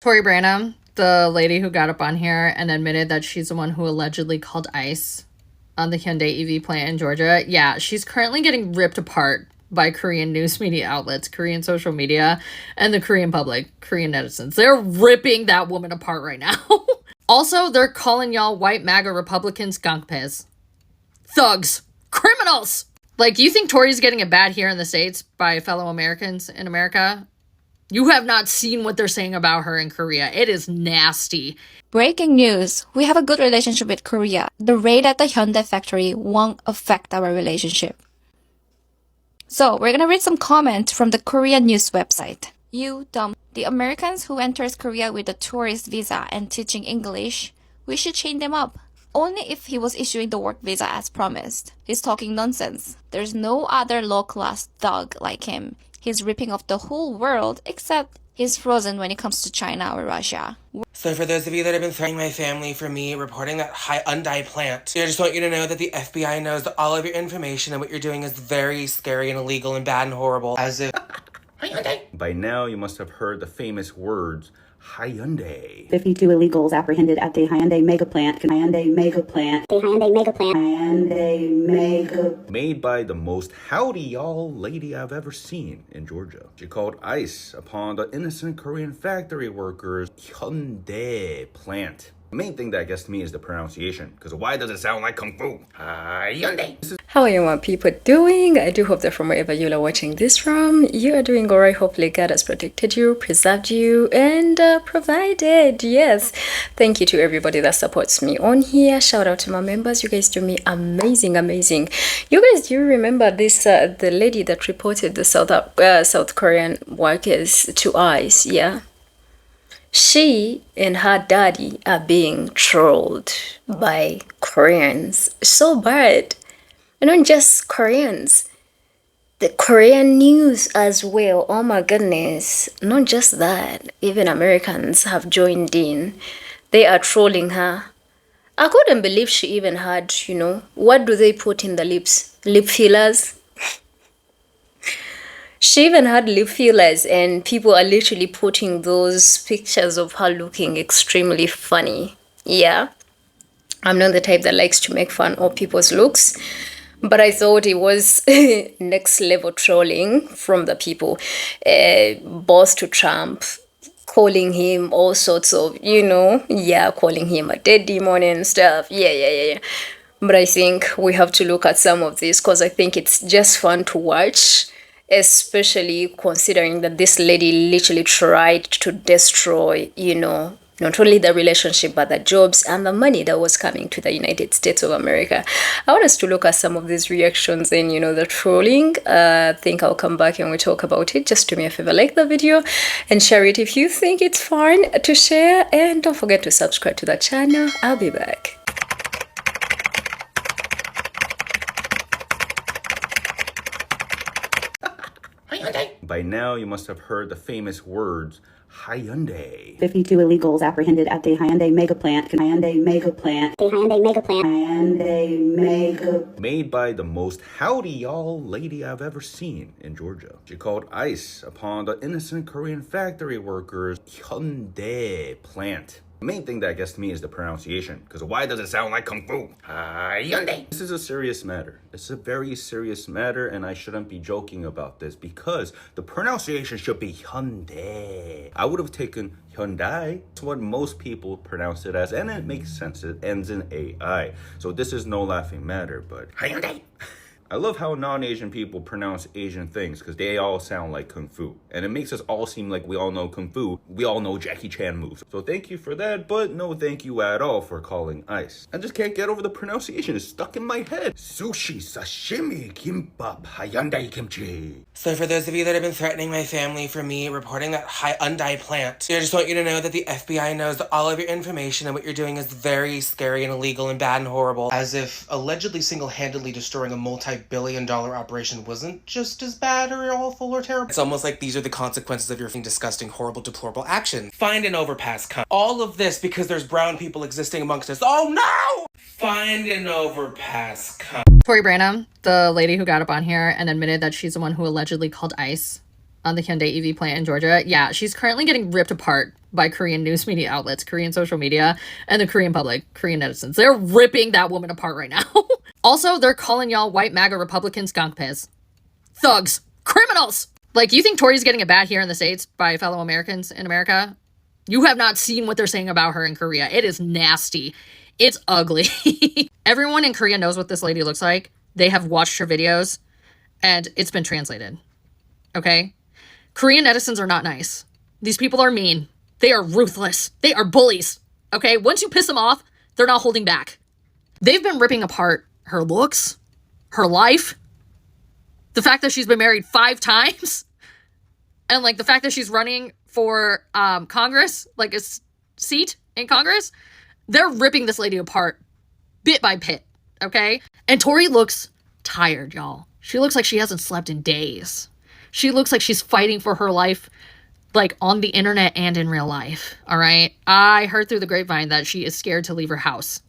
Tory Brham, the lady who got up on here and admitted that she's the one who allegedly called ICE on the Hyundai EV plant in Georgia. Yeah, she's currently getting ripped apart by Korean news media outlets, Korean social media, and the Korean public, Korean netizens. They're ripping that woman apart right now. Also, they're calling y'all white MAGA Republicans gangpes. Thugs. Criminals! Like, you think Tory's getting it bad here in the States by fellow Americans in America? You have not seen what they're saying about her in Korea. It is nasty. Breaking news. We have a good relationship with Korea. The raid at the Hyundai factory won't affect our relationship. So, we're gonna read some comments from the Korean news website. You dumb. The Americans who enters Korea with a tourist visa and teaching English, we should chain them up. Only if he was issuing the work visa as promised. He's talking nonsense. There's no other low-class thug like him. He's ripping off the whole world, except he's frozen when it comes to China or Russia. So for those of you that have been threatening my family for me reporting that Hyundai plant, I just want you to know that the FBI knows all of your information and what you're doing is very scary and illegal and bad and horrible. As if... Hyundai. By now, you must have heard the famous words, Hyundai. 52 illegals apprehended at the Hyundai mega plant. Hyundai mega plant. The Hyundai mega plant. Hyundai mega. Made by the most howdy y'all lady I've ever seen in Georgia. She called ICE upon the innocent Korean factory workers' Hyundai plant. The main thing that gets to me is the pronunciation, because why does it sound like Kung Fu? Hyundai. How are you my people doing? I do hope that from wherever you are watching this from, you are doing alright. Hopefully God has protected you, preserved you, and provided. Yes. Thank you to everybody that supports me on here. Shout out to my members. You guys do me amazing. You guys do remember this, the lady that reported the South Korean workers to ICE, yeah? She and her daddy are being trolled by Koreans so bad. And not just Koreans, the Korean news as well. Oh my goodness. Not just that, even Americans have joined in. They are trolling her. I couldn't believe she even had, what do they put in the lips? Lip fillers? She even had lip fillers, and people are literally putting those pictures of her looking extremely funny. Yeah, I'm not the type that likes to make fun of people's looks, but I thought it was next level trolling from the people. Boss to Trump, calling him all sorts of, calling him a dead demon and stuff. Yeah. But I think we have to look at some of this because I think it's just fun to watch. Especially considering that this lady literally tried to destroy, not only the relationship, but the jobs and the money that was coming to the United States of America. I want us to look at some of these reactions and, the trolling. I think I'll come back and we talk about it. Just do me a favor, like the video and share it if you think it's fun to share. And don't forget to subscribe to the channel. I'll be back. By now, you must have heard the famous words, Hyundai. 52 illegals apprehended at the Hyundai mega plant. Hyundai mega plant. The Hyundai mega plant. Hyundai mega. Made by the most howdy y'all lady I've ever seen in Georgia. She called ICE upon the innocent Korean factory workers' Hyundai plant. The main thing that gets to me is the pronunciation, because why does it sound like Kung Fu? Hyundai. This is a serious matter. It's a very serious matter, and I shouldn't be joking about this because the pronunciation should be Hyundai. I would have taken Hyundai. It's what most people pronounce it as, and it makes sense. It ends in AI. So this is no laughing matter, but Hyundai. I love how non-Asian people pronounce Asian things because they all sound like Kung Fu. And it makes us all seem like we all know Kung Fu. We all know Jackie Chan moves. So thank you for that, but no thank you at all for calling ICE. I just can't get over the pronunciation. It's stuck in my head. Sushi, sashimi, kimbap, Hyundai kimchi. So for those of you that have been threatening my family for me reporting that Hyundai plant, I just want you to know that the FBI knows all of your information and what you're doing is very scary and illegal and bad and horrible. As if allegedly single-handedly destroying a multi-billion-dollar operation wasn't just as bad or awful or terrible. It's almost like these are the consequences of your disgusting, horrible, deplorable actions. Find an overpass, cunt. All of this because there's brown people existing amongst us. Oh no! Find an overpass, cunt. Tory Brham, the lady who got up on here and admitted that she's the one who allegedly called ICE on the Hyundai EV plant in Georgia. Yeah, she's currently getting ripped apart by Korean news media outlets, Korean social media, and the Korean public, Korean netizens. They're ripping that woman apart right now. Also, they're calling y'all white MAGA Republicans gangpes. Thugs. Criminals. Like, you think Tory's getting it bad here in the States by fellow Americans in America? You have not seen what they're saying about her in Korea. It is nasty. It's ugly. Everyone in Korea knows what this lady looks like. They have watched her videos, and it's been translated. Okay? Korean netizens are not nice. These people are mean. They are ruthless. They are bullies. Okay? Once you piss them off, they're not holding back. They've been ripping apart her looks, her life, the fact that she's been married 5 times, and like the fact that she's running for Congress, like a seat in Congress. They're ripping this lady apart bit by bit, okay? And Tory looks tired, y'all. She looks like she hasn't slept in days. She looks like she's fighting for her life, like on the internet and in real life, all right? I heard through the grapevine that she is scared to leave her house.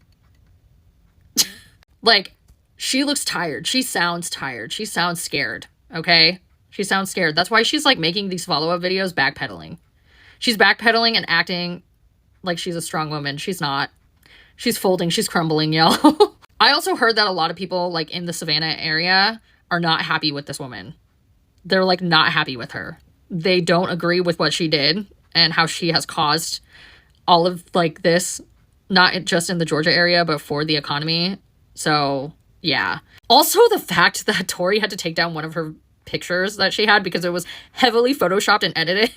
Like, she looks tired. She sounds tired. She sounds scared, okay? She sounds scared. That's why she's, like, making these follow-up videos backpedaling. She's backpedaling and acting like she's a strong woman. She's not. She's folding. She's crumbling, y'all. I also heard that a lot of people, like, in the Savannah area are not happy with this woman. They're, like, not happy with her. They don't agree with what she did and how she has caused all of, like, this, not just in the Georgia area, but for the economy. So, yeah. Also, the fact that Tory had to take down one of her pictures that she had because it was heavily photoshopped and edited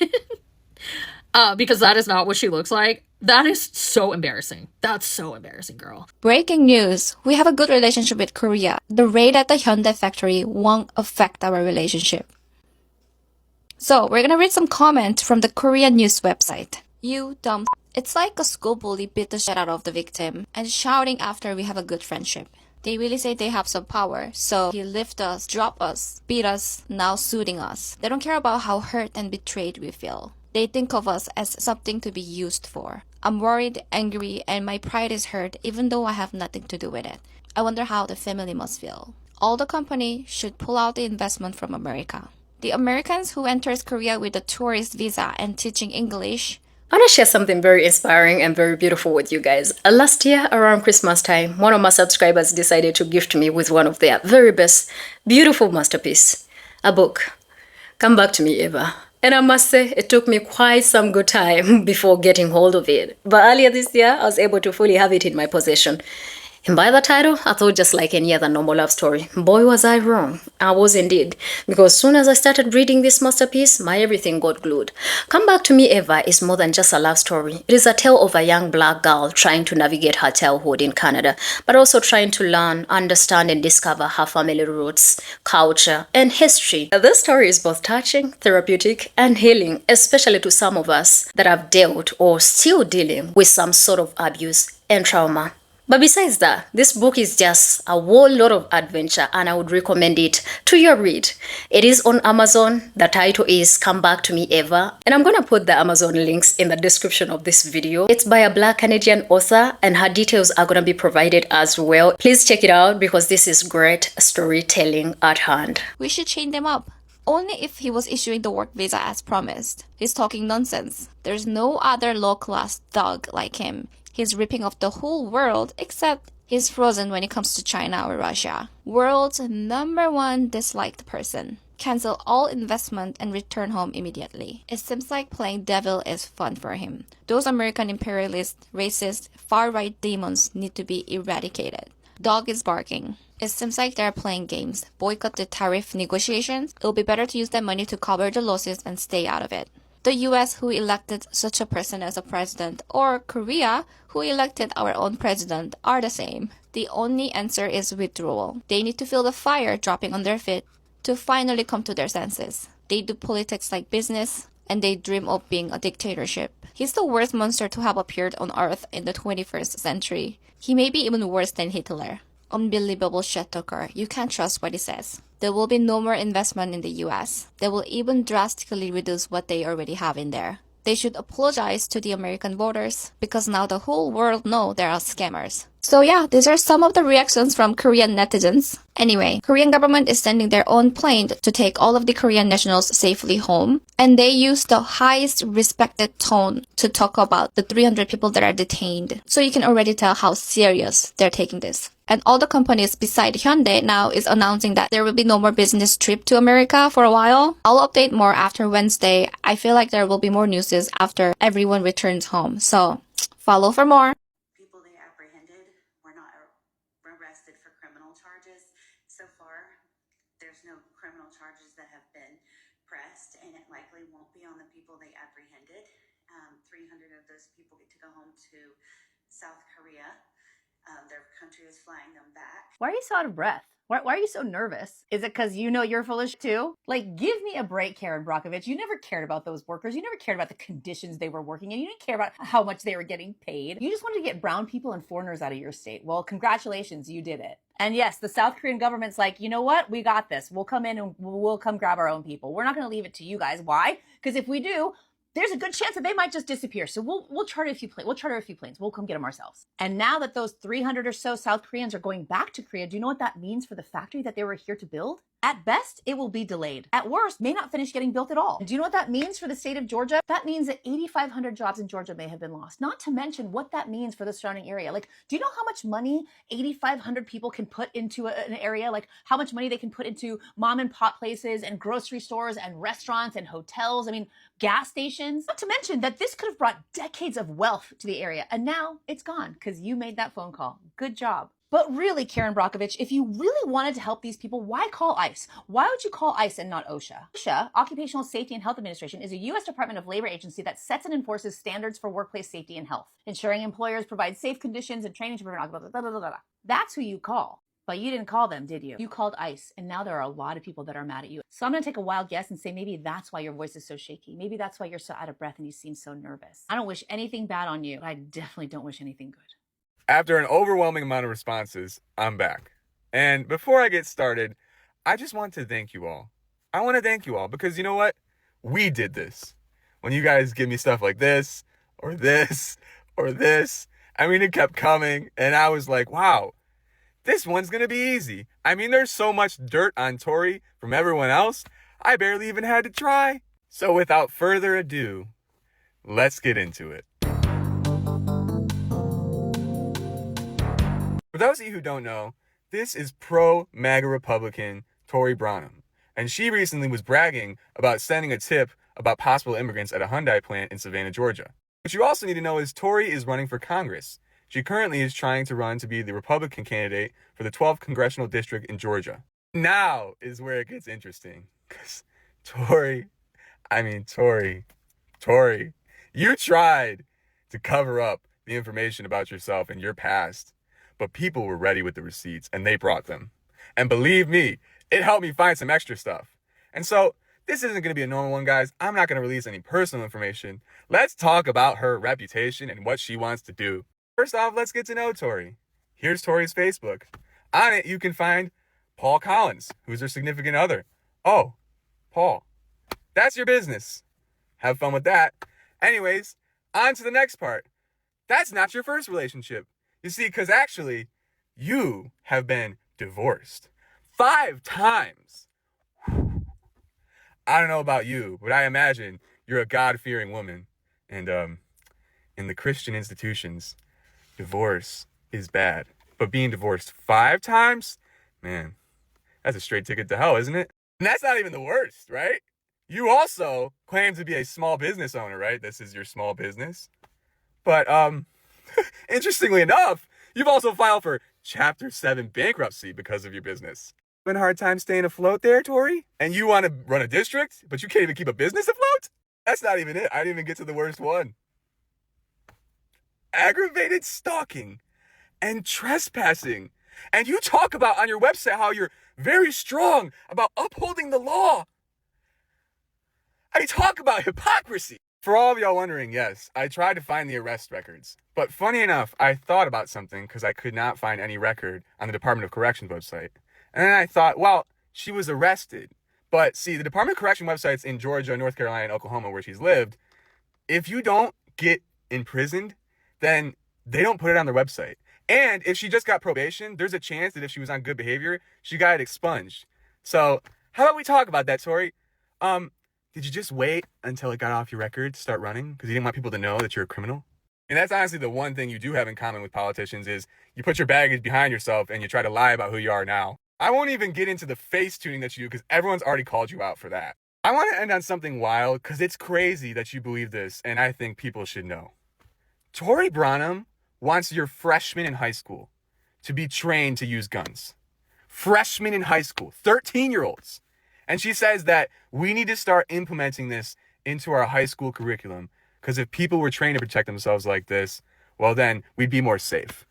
because that is not what she looks like. That is so embarrassing. That's so embarrassing, girl. Breaking news. We have a good relationship with Korea. The raid at the Hyundai factory won't affect our relationship. So, we're gonna read some comments from the Korean news website. You dumb. It's like a school bully beat the shit out of the victim and shouting after we have a good friendship. They really say they have some power, so he lift us, drop us, beat us, now suing us. They don't care about how hurt and betrayed we feel. They think of us as something to be used for. I'm worried, angry, and my pride is hurt even though I have nothing to do with it. I wonder how the family must feel. All the company should pull out the investment from America. The Americans who enters Korea with a tourist visa and teaching English. I want to share something very inspiring and very beautiful with you guys. Last year, around Christmas time, one of my subscribers decided to gift me with one of their very best, beautiful masterpiece, a book. Come Back to Me, Eva. And I must say, it took me quite some good time before getting hold of it. But earlier this year, I was able to fully have it in my possession. And by the title, I thought just like any other normal love story. Boy, was I wrong. I was indeed. Because as soon as I started reading this masterpiece, my everything got glued. Come Back to Me, Eva is more than just a love story. It is a tale of a young black girl trying to navigate her childhood in Canada, but also trying to learn, understand, and discover her family roots, culture, and history. This story is both touching, therapeutic, and healing, especially to some of us that have dealt or still dealing with some sort of abuse and trauma. But besides that, this book is just a whole lot of adventure and I would recommend it to your read. It is on Amazon. The title is Come Back to Me, Eva. And I'm going to put the Amazon links in the description of this video. It's by a Black Canadian author and her details are going to be provided as well. Please check it out because this is great storytelling at hand. We should chain them up. Only if he was issuing the work visa as promised. He's talking nonsense. There's no other low-class thug like him. He's ripping off the whole world, except he's frozen when it comes to China or Russia. World's #1 disliked person. Cancel all investment and return home immediately. It seems like playing devil is fun for him. Those American imperialist, racist, far-right demons need to be eradicated. Dog is barking. It seems like they're playing games. Boycott the tariff negotiations. It'll be better to use that money to cover the losses and stay out of it. The US who elected such a person as a president, or Korea who elected our own president, are the same. The only answer is withdrawal. They need to feel the fire dropping on their feet to finally come to their senses. They do politics like business, and they dream of being a dictatorship. He's the worst monster to have appeared on Earth in the 21st century. He may be even worse than Hitler. Unbelievable shit talker. You can't trust what he says. There will be no more investment in the US. They will even drastically reduce what they already have in there. they should apologize to the American voters because now the whole world know there are scammers. So yeah, these are some of the reactions from Korean netizens. Anyway, Korean government is sending their own plane to take all of the Korean nationals safely home. And they use the highest respected tone to talk about the 300 people that are detained. So you can already tell how serious they're taking this. And all the companies beside Hyundai now is announcing that there will be no more business trip to America for a while. I'll update more after Wednesday. I feel like there will be more news after everyone returns home. So follow for more. People they apprehended were not arrested for criminal charges. So far, there's no criminal charges that have been pressed, and it likely won't be on the people they apprehended. 300 of those people get to go home to South Korea. Their country is flying them back. Why are you so out of breath? Why are you so nervous? Is it because you know you're full of shit too? Like, give me a break, Karen Brockovich. You never cared about those workers. You never cared about the conditions they were working in. You didn't care about how much they were getting paid. You just wanted to get brown people and foreigners out of your state. Well, congratulations, you did it. And yes, the South Korean government's like, you know what? We got this. We'll come in and we'll come grab our own people. We're not going to leave it to you guys. Why? Because if we do, there's a good chance that they might just disappear. So we'll charter a few planes. We'll come get them ourselves. And now that those 300 or so South Koreans are going back to Korea, do you know what that means for the factory that they were here to build? At best, it will be delayed. At worst, may not finish getting built at all. And do you know what that means for the state of Georgia? That means that 8,500 jobs in Georgia may have been lost. Not to mention what that means for the surrounding area. Like, do you know how much money 8,500 people can put into an area? Like, how much money they can put into mom and pop places and grocery stores and restaurants and hotels? I mean, gas stations. Not to mention that this could have brought decades of wealth to the area. And now it's gone because you made that phone call. Good job. But really, Karen Brockovich, if you really wanted to help these people, why call ICE? Why would you call ICE and not OSHA? OSHA, Occupational Safety and Health Administration, is a U.S. Department of Labor agency that sets and enforces standards for workplace safety and health, ensuring employers provide safe conditions and training to prevent occupational. That's who you call. But you didn't call them, did you? You called ICE, and now there are a lot of people that are mad at you. So I'm going to take a wild guess and say maybe that's why your voice is so shaky. Maybe that's why you're so out of breath and you seem so nervous. I don't wish anything bad on you, but I definitely don't wish anything good. After an overwhelming amount of responses, I'm back. And before I get started, I just want to thank you all. I want to thank you all because you know what? We did this. When you guys give me stuff like this, or this, or this, I mean, it kept coming, and I was like, wow, this one's going to be easy. I mean, there's so much dirt on Tory from everyone else, I barely even had to try. So without further ado, let's get into it. For those of you who don't know, this is pro-MAGA Republican Tory Brham, and she recently was bragging about sending a tip about possible immigrants at a Hyundai plant in Savannah, Georgia. What you also need to know is Tory is running for Congress. She currently is trying to run to be the Republican candidate for the 12th Congressional District in Georgia. Now is where it gets interesting, because Tory, you tried to cover up the information about yourself and your past. But people were ready with the receipts, and they brought them. And believe me, it helped me find some extra stuff. And so, this isn't going to be a normal one, guys. I'm not going to release any personal information. Let's talk about her reputation and what she wants to do. First off, let's get to know Tory. Here's Tory's Facebook. On it, you can find Paul Collins, who's her significant other. Oh, Paul, that's your business. Have fun with that. Anyways, on to the next part. That's not your first relationship. You see, because actually, you have been divorced 5 times. I don't know about you, but I imagine you're a God-fearing woman. And in the Christian institutions, divorce is bad. But being divorced 5 times? Man, that's a straight ticket to hell, isn't it? And that's not even the worst, right? You also claim to be a small business owner, right? This is your small business. But, interestingly enough, you've also filed for Chapter 7 bankruptcy because of your business. Having a hard time staying afloat there, Tory? And you want to run a district, but you can't even keep a business afloat? That's not even it. I didn't even get to the worst one. Aggravated stalking and trespassing. And you talk about on your website how you're very strong about upholding the law. I talk about hypocrisy. For all of y'all wondering, yes, I tried to find the arrest records. But funny enough, I thought about something because I could not find any record on the Department of Corrections website. And then I thought, well, she was arrested. But see, the Department of Correction websites in Georgia, North Carolina, and Oklahoma, where she's lived, If you don't get imprisoned, then they don't put it on their website. And if she just got probation, there's a chance that if she was on good behavior, she got it expunged. So how about we talk about that, Tory? Did you just wait until it got off your record to start running because you didn't want people to know that you're a criminal? And that's honestly the one thing you do have in common with politicians is you put your baggage behind yourself and you try to lie about who you are now. I won't even get into the face tuning that you do because everyone's already called you out for that. I want to end on something wild because it's crazy that you believe this, and I think people should know. Tory Brham wants your freshmen in high school to be trained to use guns. Freshmen in high school, 13-year-olds. And she says that we need to start implementing this into our high school curriculum because if people were trained to protect themselves like this, well then we'd be more safe.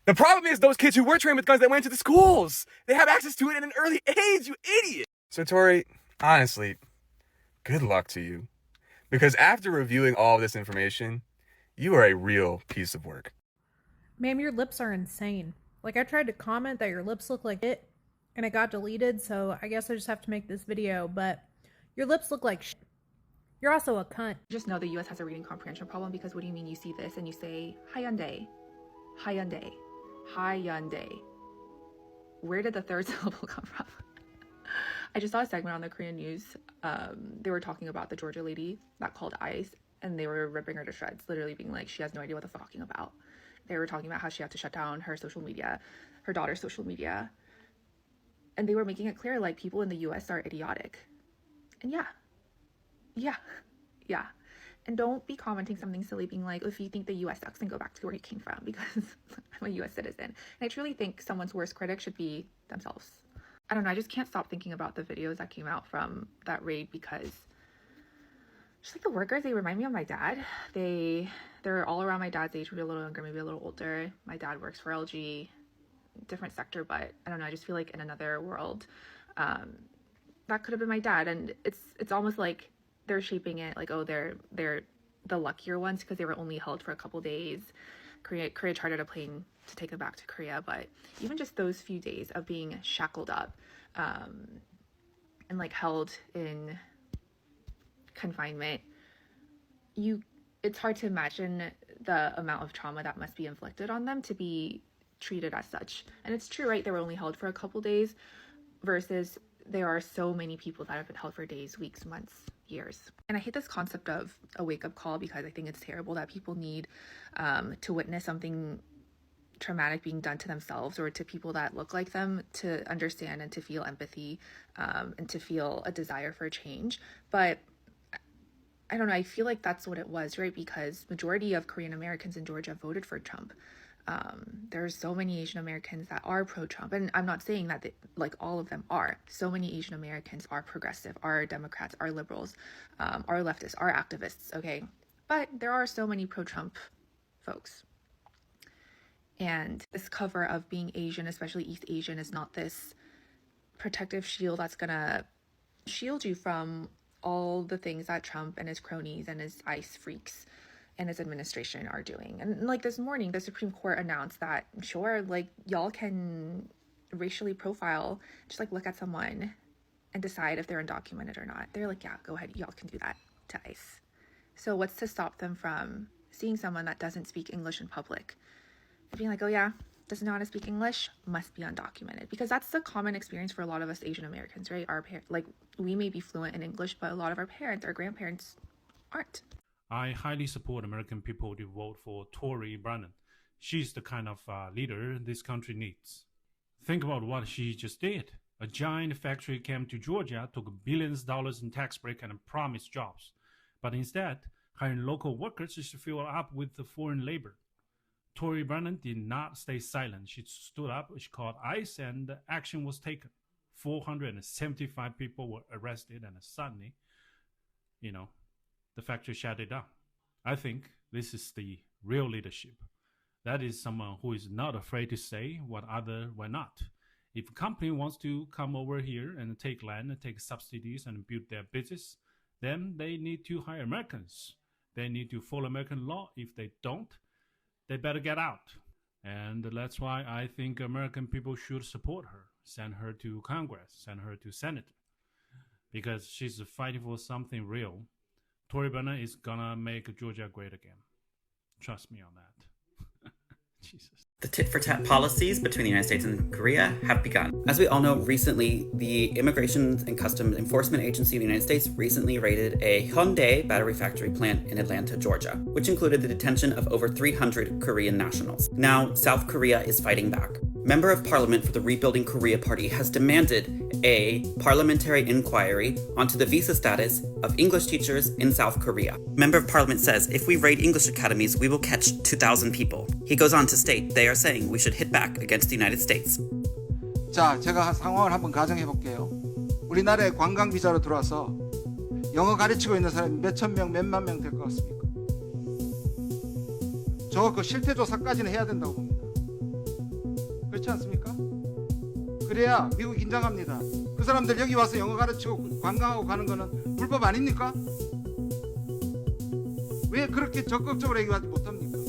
The problem is those kids who were trained with guns that went to the schools. They have access to it at an early age, you idiot. So Tory, honestly, good luck to you. Because after reviewing all of this information, you are a real piece of work. Ma'am, your lips are insane. Like, I tried to comment that your lips look like it, and it got deleted, so I guess I just have to make this video, but your lips look like shit. You're also a cunt. Just know the US has a reading comprehension problem because what do you mean you see this and you say, Hyundai, Hyundai, Hyundai. Where did the third syllable come from? I just saw a segment on the Korean news. They were talking about the Georgia lady that called ICE and they were ripping her to shreds, literally being like, she has no idea what the fuck talking about. They were talking about how she had to shut down her social media, her daughter's social media. And they were making it clear, like, people in the US are idiotic. And yeah. And don't be commenting something silly being like, if you think the US sucks, then go back to where you came from because I'm a US citizen. And I truly think someone's worst critic should be themselves. I don't know, I just can't stop thinking about the videos that came out from that raid because just like the workers, they remind me of my dad. They're all around my dad's age, maybe a little younger, maybe a little older. My dad works for LG, different sector, but I don't know, I just feel like in another world, that could have been my dad. And it's almost like they're shaping it like, oh, they're the luckier ones because they were only held for a couple days. Korea chartered a plane to take them back to Korea, but even just those few days of being shackled up and like held in confinement, it's hard to imagine the amount of trauma that must be inflicted on them to be treated as such. And it's true, right? They were only held for a couple days versus there are so many people that have been held for days, weeks, months, years. And I hate this concept of a wake-up call because I think it's terrible that people need to witness something traumatic being done to themselves or to people that look like them to understand and to feel empathy and to feel a desire for change. But I don't know, I feel like that's what it was, right? Because majority of Korean Americans in Georgia voted for Trump. There's so many Asian Americans that are pro-Trump, and I'm not saying that like all of them are. So many Asian Americans are progressive, are Democrats, are liberals, are leftists, are activists, okay? But there are so many pro-Trump folks. And this cover of being Asian, especially East Asian, is not this protective shield that's gonna shield you from all the things that Trump and his cronies and his ICE freaks and his administration are doing. And like this morning, the Supreme Court announced that, sure, like y'all can racially profile, just like look at someone and decide if they're undocumented or not. They're like, yeah, go ahead, y'all can do that to ICE. So what's to stop them from seeing someone that doesn't speak English in public and being like, oh yeah, doesn't know how to speak English, must be undocumented? Because that's the common experience for a lot of us Asian Americans, right? Like we may be fluent in English, but a lot of our parents, our grandparents aren't. I highly support American people to vote for Tory Brham. She's the kind of leader this country needs. Think about what she just did. A giant factory came to Georgia, took billions of dollars in tax break and promised jobs. But instead, hiring local workers just to fill up with the foreign labor. Tory Brham did not stay silent. She stood up, she called ICE, and action was taken. 475 people were arrested, and suddenly, the factory shut it down. I think this is the real leadership. That is someone who is not afraid to say what others were not. If a company wants to come over here and take land and take subsidies and build their business, then they need to hire Americans. They need to follow American law. If they don't, they better get out. And that's why I think American people should support her, send her to Congress, send her to Senate. because she's fighting for something real. Tory Brham is gonna make Georgia great again. Trust me on that. Jesus. The tit-for-tat policies between the United States and Korea have begun. As we all know, recently, the Immigration and Customs Enforcement Agency of the United States recently raided a Hyundai battery factory plant in Atlanta, Georgia, which included the detention of over 300 Korean nationals. Now, South Korea is fighting back. Member of Parliament for the Rebuilding Korea Party has demanded a parliamentary inquiry onto the visa status of English teachers in South Korea. Member of Parliament says, if we raid English academies, we will catch 2,000 people. He goes on to state they are saying we should hit back against the United States. 자, 제가 상황을 한번 가정해 볼게요. 우리나라에 관광 비자로 들어와서 영어 가르치고 있는 사람이 몇천 명, 몇만 명 될 것 같습니까? 저 그 실태 조사까지는 해야 된다고 봅니다. 그렇지 않습니까? 그래야 미국 긴장합니다. 그 사람들 여기 와서 영어 가르치고 관광하고 가는 거는 불법 아닙니까? 왜 그렇게 적극적으로 얘기하지 못합니까?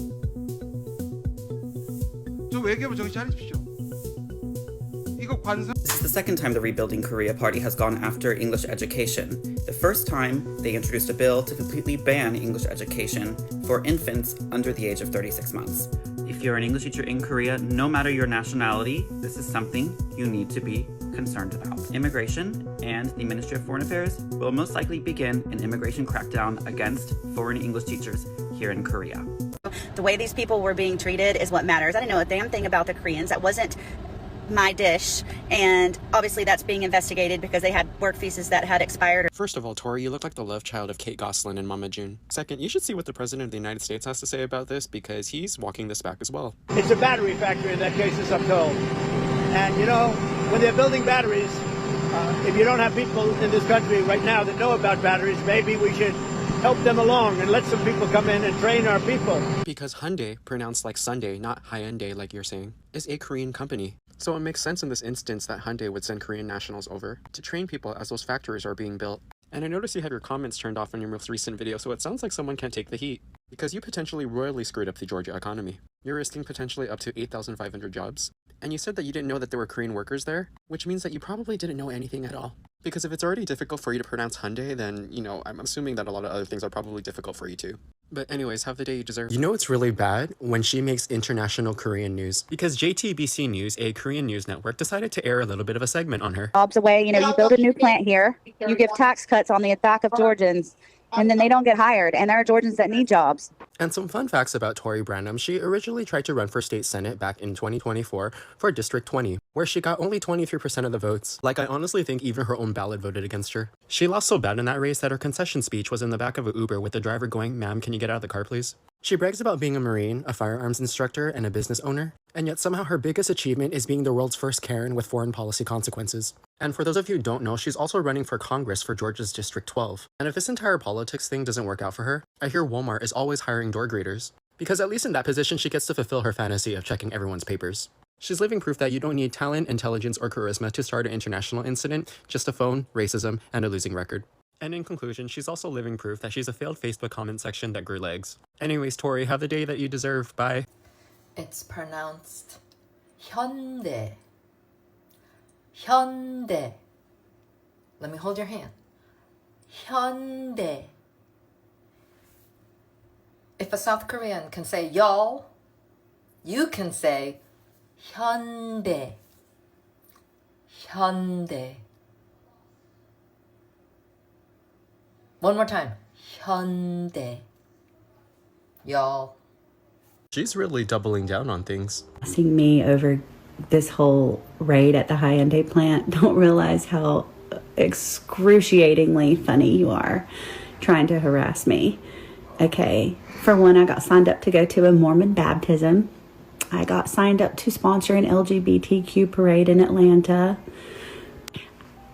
저 외교부 정신 차리십시오. 이거 관성. This is the second time the Rebuilding Korea Party has gone after English education. The first time, they introduced a bill to completely ban English education for infants under the age of 36 months. If you're an English teacher in Korea, no matter your nationality, this is something you need to be concerned about. Immigration and the Ministry of Foreign Affairs will most likely begin an immigration crackdown against foreign English teachers here in Korea. The way these people were being treated is what matters. I didn't know a damn thing about the Koreans. That wasn't my dish, and obviously that's being investigated because they had work visas that had expired. First of all, Tori, you look like the love child of Kate Gosselin and Mama June. Second, you should see what the President of the United States has to say about this, because he's walking this back as well. It's a battery factory in that case, as I'm told. And you know, when they're building batteries, if you don't have people in this country right now that know about batteries, maybe we should help them along and let some people come in and train our people. Because Hyundai, pronounced like Sunday, not Hyundai like you're saying, is a Korean company. So it makes sense in this instance that Hyundai would send Korean nationals over to train people as those factories are being built. And I noticed you had your comments turned off in your most recent video, so it sounds like someone can't take the heat. Because you potentially royally screwed up the Georgia economy. You're risking potentially up to 8,500 jobs. And you said that you didn't know that there were Korean workers there, which means that you probably didn't know anything at all. Because if it's already difficult for you to pronounce Hyundai, then, you know, I'm assuming that a lot of other things are probably difficult for you too. But anyways, have the day you deserve. You know it's really bad when she makes international Korean news. Because JTBC News, a Korean news network, decided to air a little bit of a segment on her. Jobs away, you know, you build a new plant here, you give tax cuts on the back of Georgians, and then they don't get hired, and there are Georgians that need jobs. And some fun facts about Tory Brham. She originally tried to run for state senate back in 2024 for District 20, where she got only 23% of the votes. Like, I honestly think even her own ballot voted against her. She lost so bad in that race that her concession speech was in the back of an Uber with the driver going, "Ma'am, can you get out of the car, please?" She brags about being a Marine, a firearms instructor, and a business owner. And yet somehow her biggest achievement is being the world's first Karen with foreign policy consequences. And for those of you who don't know, she's also running for Congress for Georgia's District 12. And if this entire politics thing doesn't work out for her, I hear Walmart is always hiring door greeters. Because at least in that position, she gets to fulfill her fantasy of checking everyone's papers. She's living proof that you don't need talent, intelligence, or charisma to start an international incident, just a phone, racism, and a losing record. And in conclusion, she's also living proof that she's a failed Facebook comment section that grew legs. Anyways, Tori, have the day that you deserve. Bye. It's pronounced Hyundai. Hyundai. Let me hold your hand. Hyundai. If a South Korean can say y'all, you can say Hyundai. Hyundai. One more time. Hyundai. Y'all. She's really doubling down on things. Seeing me over this whole raid at the Hyundai plant, don't realize how excruciatingly funny you are trying to harass me. Okay, for one, I got signed up to go to a Mormon baptism. I got signed up to sponsor an LGBTQ parade in Atlanta.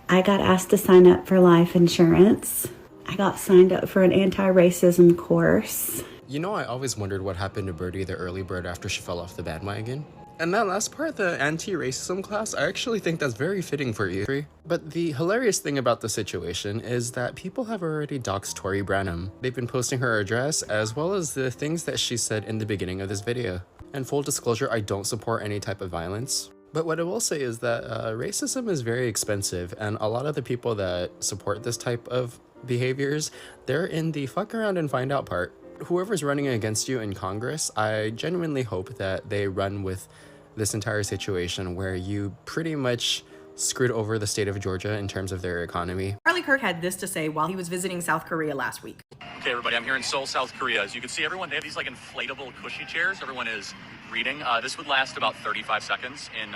I got asked to sign up for life insurance. I got signed up for an anti-racism course. You know, I always wondered what happened to Birdie the early bird after she fell off the bandwagon. And that last part, the anti-racism class, I actually think that's very fitting for you. But the hilarious thing about the situation is that people have already doxed Tory Brham. They've been posting her address as well as the things that she said in the beginning of this video. And full disclosure, I don't support any type of violence. But what I will say is that racism is very expensive, and a lot of the people that support this type of behaviors, they're in the fuck around and find out part. Whoever's running against you in Congress, I genuinely hope that they run with this entire situation where you pretty much screwed over the state of Georgia in terms of their economy. Charlie Kirk had this to say while he was visiting South Korea last week. Okay, everybody, I'm here in Seoul, South Korea. As you can see, everyone, they have these like inflatable cushy chairs. Everyone is reading. This would last about 35 seconds in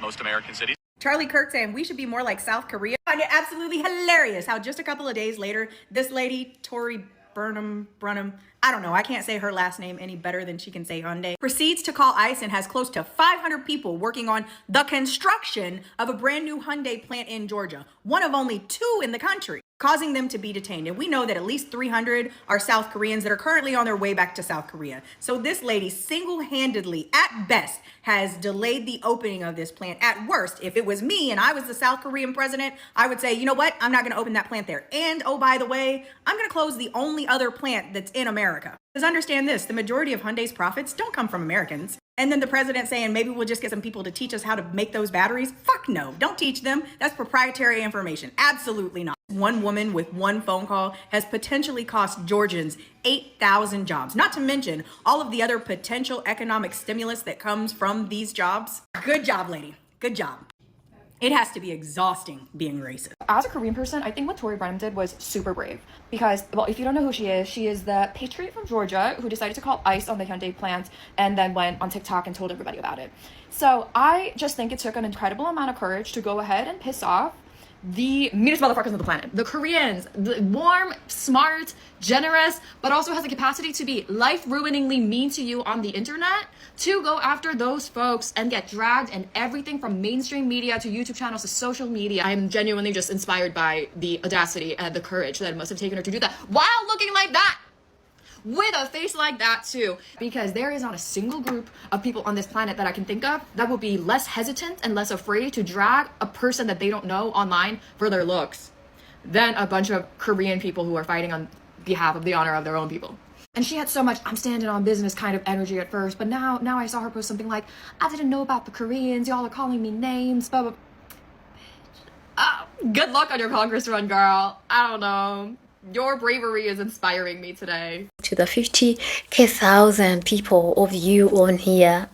most American cities. Charlie Kirk saying we should be more like South Korea. I find it absolutely hilarious how just a couple of days later, this lady, Tory Brham, I don't know, I can't say her last name any better than she can say Hyundai, proceeds to call ICE and has close to 500 people working on the construction of a brand new Hyundai plant in Georgia, one of only 2 in the country, causing them to be detained. And we know that at least 300 are South Koreans that are currently on their way back to South Korea. So this lady single-handedly, at best, has delayed the opening of this plant. At worst, if it was me and I was the South Korean president, I would say, you know what? I'm not going to open that plant there. And oh, by the way, I'm going to close the only other plant that's in America. Because understand this, the majority of Hyundai's profits don't come from Americans. And then the president saying, maybe we'll just get some people to teach us how to make those batteries. Fuck no, don't teach them. That's proprietary information. Absolutely not. One woman with one phone call has potentially cost Georgians 8,000 jobs, not to mention all of the other potential economic stimulus that comes from these jobs. Good job, lady. Good job. It has to be exhausting being racist. As a Korean person, I think what Tory Brham did was super brave. Because, well, if you don't know who she is the patriot from Georgia who decided to call ICE on the Hyundai plant and then went on TikTok and told everybody about it. So I just think it took an incredible amount of courage to go ahead and piss off the meanest motherfuckers on the planet. The Koreans, the warm, smart, generous, but also has the capacity to be life-ruiningly mean to you on the internet, to go after those folks and get dragged in everything from mainstream media to YouTube channels to social media. I'm genuinely just inspired by the audacity and the courage that it must have taken her to do that while looking like that. With a face like that too, because there is not a single group of people on this planet that I can think of that will be less hesitant and less afraid to drag a person that they don't know online for their looks than a bunch of Korean people who are fighting on behalf of the honor of their own people. And she had so much I'm standing on business kind of energy at first, but now I saw her post something like, I didn't know about the Koreans, y'all are calling me names, blah, blah. Good luck on your Congress run, girl. I don't know. Your bravery is inspiring me today. To the 50,000 people of you on here.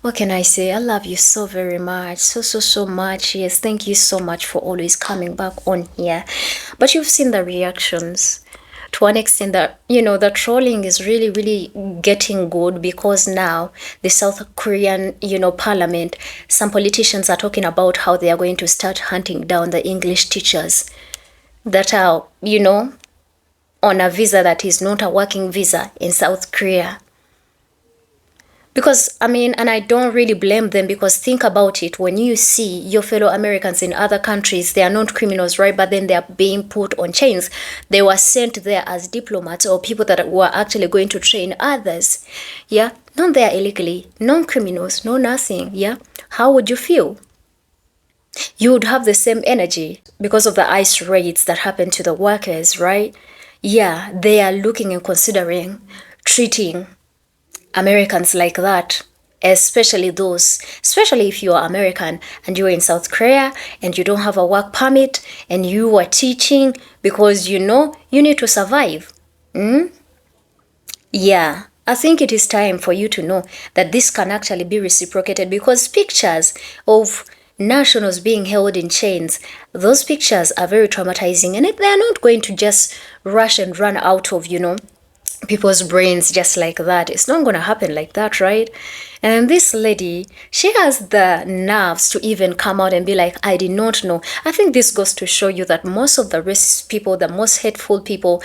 What can I say? I love you so very much. So much. Yes, thank you so much for always coming back on here. But you've seen the reactions. To an extent that, the trolling is really getting good, because now the South Korean, parliament, some politicians are talking about how they are going to start hunting down the English teachers that are, on a visa that is not a working visa in South Korea. Because, and I don't really blame them, because think about it. When you see your fellow Americans in other countries, they are not criminals, right? But then they are being put on chains. They were sent there as diplomats or people that were actually going to train others. Yeah? Not there illegally. Non-criminals, no nothing. Yeah? How would you feel? You would have the same energy because of the ICE raids that happened to the workers, right? Yeah, they are looking and considering treating Americans like that, especially if you are American and you're in South Korea and you don't have a work permit and you are teaching because you need to survive. Yeah, I think it is time for you to know that this can actually be reciprocated, because pictures of nationals being held in chains, those pictures are very traumatizing, and they are not going to just rush and run out of, people's brains just like that. It's not going to happen like that, right? And this lady, she has the nerves to even come out and be like, I did not know. I think this goes to show you that most of the racist people, the most hateful people,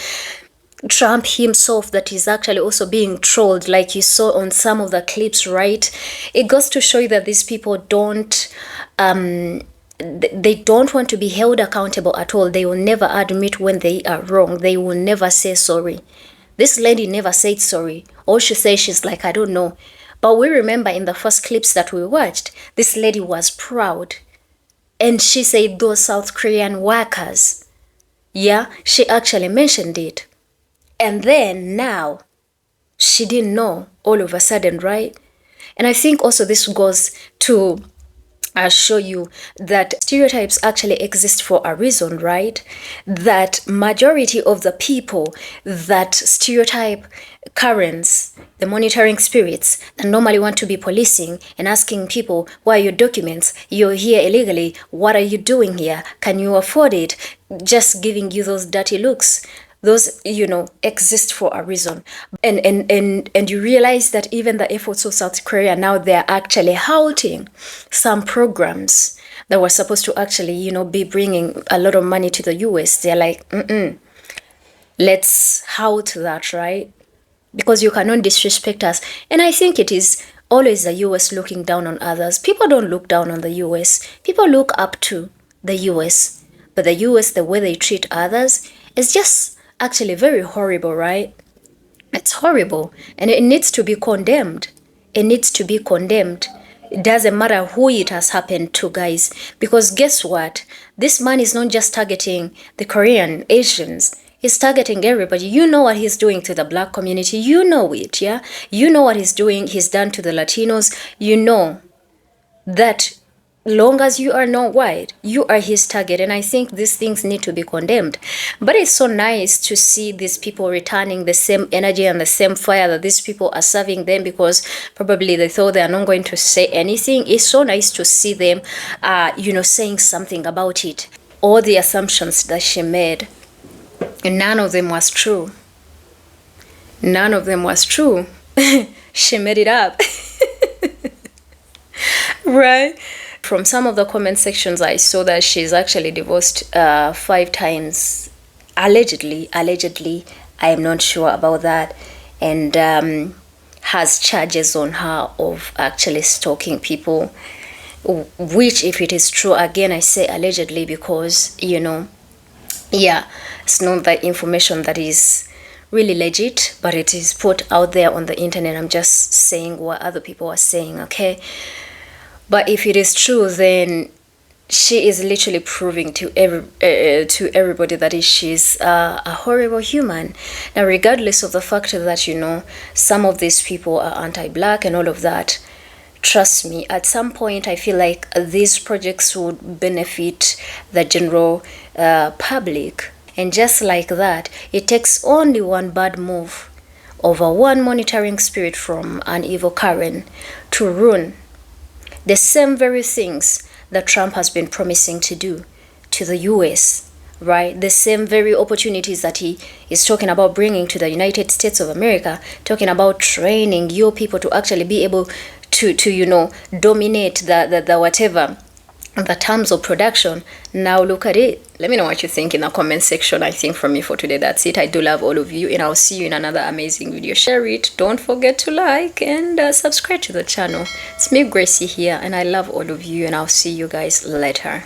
Trump himself, that is actually also being trolled, like you saw on some of the clips, right? It goes to show you that these people don't they don't want to be held accountable at all. They will never admit when they are wrong. They will never say sorry. This lady never said sorry. All she says, she's like, I don't know. But we remember in the first clips that we watched, this lady was proud. And she said those South Korean workers. Yeah, she actually mentioned it. And then now, she didn't know all of a sudden, right? And I think also this goes to show you that stereotypes actually exist for a reason, right? That majority of the people that stereotype Karens, the monitoring spirits, that normally want to be policing and asking people, why are your documents? You're here illegally. What are you doing here? Can you afford it? Just giving you those dirty looks. Those, exist for a reason. And you realize that even the efforts of South Korea now, they're actually halting some programs that were supposed to actually, be bringing a lot of money to the US. They're like, let's halt that, right? Because you cannot disrespect us. And I think it is always the US looking down on others. People don't look down on the US. People look up to the US. But the US, the way they treat others, is just actually very horrible, right? It's horrible. And it needs to be condemned. It needs to be condemned. It doesn't matter who it has happened to, guys. Because guess what? This man is not just targeting the Korean Asians. He's targeting everybody. You know what he's doing to the black community. You know it, yeah? You know what he's done to the Latinos. You know that long as you are not white, you are his target. And I think these things need to be condemned. But it's so nice to see these people returning the same energy and the same fire that these people are serving them, because probably they thought they are not going to say anything. It's so nice to see them, saying something about it. All the assumptions that she made, and none of them was true. None of them was true. She made it up. Right? From some of the comment sections, I saw that she's actually divorced 5 times. Allegedly. I am not sure about that. And has charges on her of actually stalking people. Which, if it is true, again, I say allegedly because, it's not the information that is really legit, but it is put out there on the internet. I'm just saying what other people are saying, okay? But if it is true, then she is literally proving to everybody that she's a horrible human. Now, regardless of the fact that, some of these people are anti-black and all of that, trust me, at some point, I feel like these projects would benefit the general public. And just like that, it takes only one bad move of a one monitoring spirit from an evil Karen to ruin the same very things that Trump has been promising to do to the US, right? The same very opportunities that he is talking about bringing to the United States of America, talking about training your people to actually be able to dominate the whatever, the terms of production. Now look at it. Let me know what you think in the comment section. I think from me for today, that's it. I do love all of you, and I'll see you in another amazing video. Share it. Don't forget to like and subscribe to the channel. It's me, Gracie, here, and I love all of you, and I'll see you guys later.